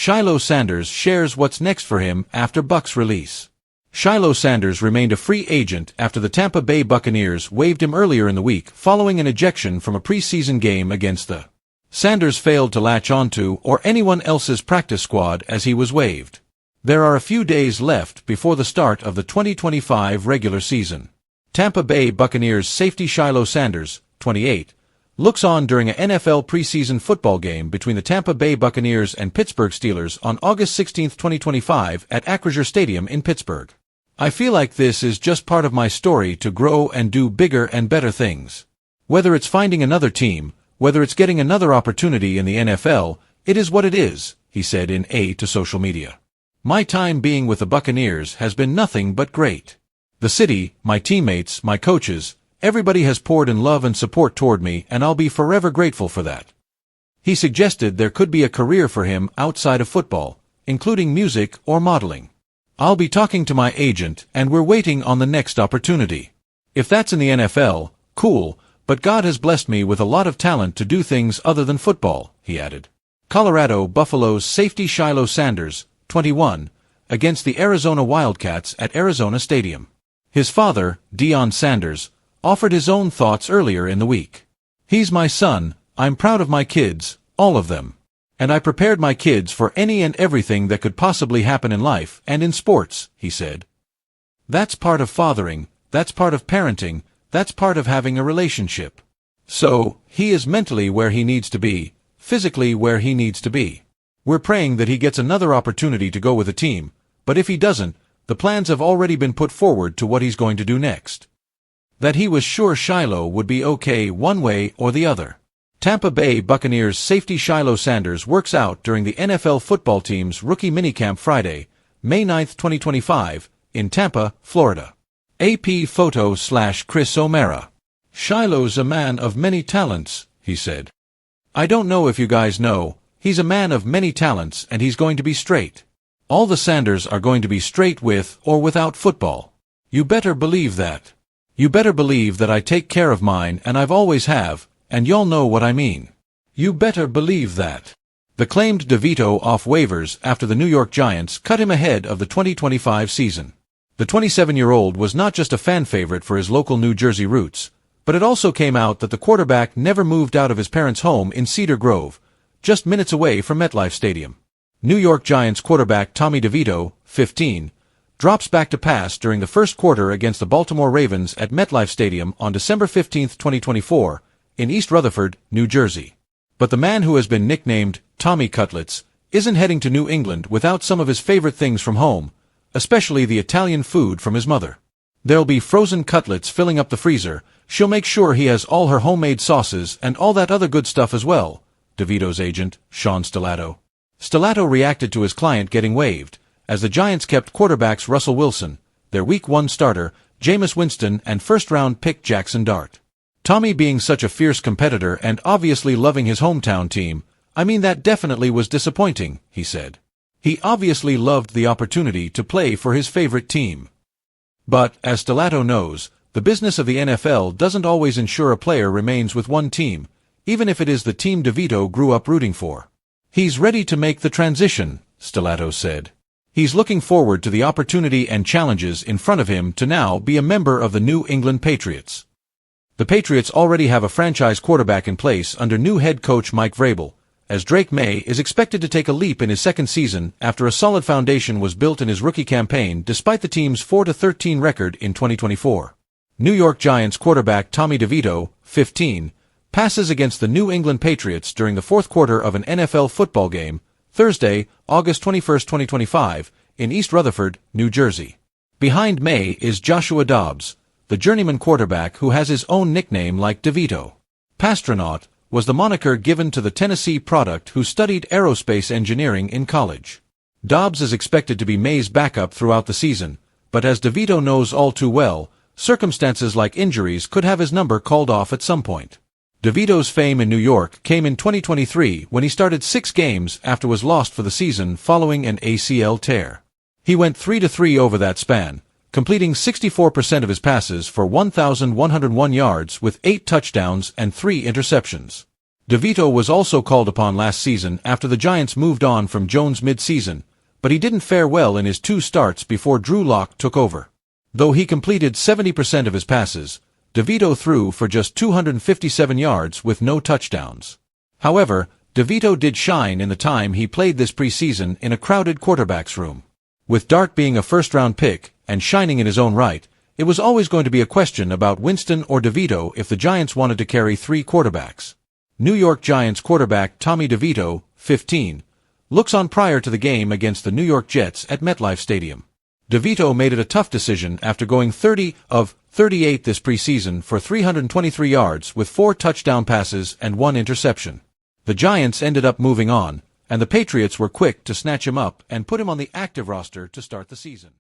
Shiloh Sanders shares what's next for him after Bucs release. Shiloh Sanders remained a free agent after the Tampa Bay Buccaneers waived him earlier in the week following an ejection from a preseason game against the Sanders failed to latch onto or anyone else's practice squad as he was waived. There are a few days left before the start of the 2025 regular season. Tampa Bay Buccaneers safety Shiloh Sanders, 28, looks on during an NFL preseason football game between the Tampa Bay Buccaneers and Pittsburgh Steelers on August 16, 2025 at Acrisure Stadium in Pittsburgh. I feel like this is just part of my story to grow and do bigger and better things. Whether it's finding another team, whether it's getting another opportunity in the NFL, it is what it is, he said to social media. My time being with the Buccaneers has been nothing but great. The city, my teammates, my coaches, everybody has poured in love and support toward me, and I'll be forever grateful for that. He suggested there could be a career for him outside of football, including music or modeling. I'll be talking to my agent, and we're waiting on the next opportunity. If that's in the NFL, cool, but God has blessed me with a lot of talent to do things other than football, he added. Colorado Buffaloes safety Shiloh Sanders, 21, against the Arizona Wildcats at Arizona Stadium. His father, DaRon Sanders, offered his own thoughts earlier in the week. He's my son, I'm proud of my kids, all of them. And I prepared my kids for any and everything that could possibly happen in life and in sports, he said. That's part of fathering, that's part of parenting, that's part of having a relationship. So, he is mentally where he needs to be, physically where he needs to be. We're praying that he gets another opportunity to go with a team, but if he doesn't, the plans have already been put forward to what he's going to do next. That he was sure Shiloh would be okay one way or the other. Tampa Bay Buccaneers safety Shiloh Sanders works out during the NFL football team's rookie minicamp Friday, May 9, 2025, in Tampa, Florida. AP photo/Chris O'Mara. Shiloh's a man of many talents, he said. I don't know if you guys know, he's a man of many talents and he's going to be straight. All the Sanders are going to be straight with or without football. You better believe that. You better believe that I take care of mine and I've always have, and y'all know what I mean. You better believe that. The claimed DeVito off waivers after the New York Giants cut him ahead of the 2025 season. The 27-year-old was not just a fan favorite for his local New Jersey roots, but it also came out that the quarterback never moved out of his parents' home in Cedar Grove, just minutes away from MetLife Stadium. New York Giants quarterback Tommy DeVito, 15, drops back to pass during the first quarter against the Baltimore Ravens at MetLife Stadium on December 15, 2024, in East Rutherford, New Jersey. But the man who has been nicknamed Tommy Cutlets isn't heading to New England without some of his favorite things from home, especially the Italian food from his mother. There'll be frozen cutlets filling up the freezer. She'll make sure he has all her homemade sauces and all that other good stuff as well, DeVito's agent, Sean Stellato. Stellato reacted to his client getting waived, as the Giants kept quarterbacks Russell Wilson, their Week 1 starter, Jameis Winston, and first-round pick Jackson Dart. Tommy being such a fierce competitor and obviously loving his hometown team, I mean that definitely was disappointing, he said. He obviously loved the opportunity to play for his favorite team. But, as Stellato knows, the business of the NFL doesn't always ensure a player remains with one team, even if it is the team DeVito grew up rooting for. He's ready to make the transition, Stellato said. He's looking forward to the opportunity and challenges in front of him to now be a member of the New England Patriots. The Patriots already have a franchise quarterback in place under new head coach Mike Vrabel, as Drake May is expected to take a leap in his second season after a solid foundation was built in his rookie campaign despite the team's 4-13 record in 2024. New York Giants quarterback Tommy DeVito, 15, passes against the New England Patriots during the fourth quarter of an NFL football game, Thursday, August 21, 2025, in East Rutherford, New Jersey. Behind May is Joshua Dobbs, the journeyman quarterback who has his own nickname like DeVito. Pastronaut was the moniker given to the Tennessee product who studied aerospace engineering in college. Dobbs is expected to be May's backup throughout the season, but as DeVito knows all too well, circumstances like injuries could have his number called off at some point. DeVito's fame in New York came in 2023 when he started 6 games after was lost for the season following an ACL tear. He went 3-3 over that span, completing 64% of his passes for 1,101 yards with 8 touchdowns and 3 interceptions. DeVito was also called upon last season after the Giants moved on from Jones mid-season, but he didn't fare well in his 2 starts before Drew Lock took over. Though he completed 70% of his passes, DeVito threw for just 257 yards with no touchdowns. However, DeVito did shine in the time he played this preseason in a crowded quarterback's room. With Dart being a first-round pick and shining in his own right, it was always going to be a question about Winston or DeVito if the Giants wanted to carry 3 quarterbacks. New York Giants quarterback Tommy DeVito, 15, looks on prior to the game against the New York Jets at MetLife Stadium. DeVito made it a tough decision after going 30 of 38 this preseason for 323 yards with 4 touchdown passes and 1 interception. The Giants ended up moving on, and the Patriots were quick to snatch him up and put him on the active roster to start the season.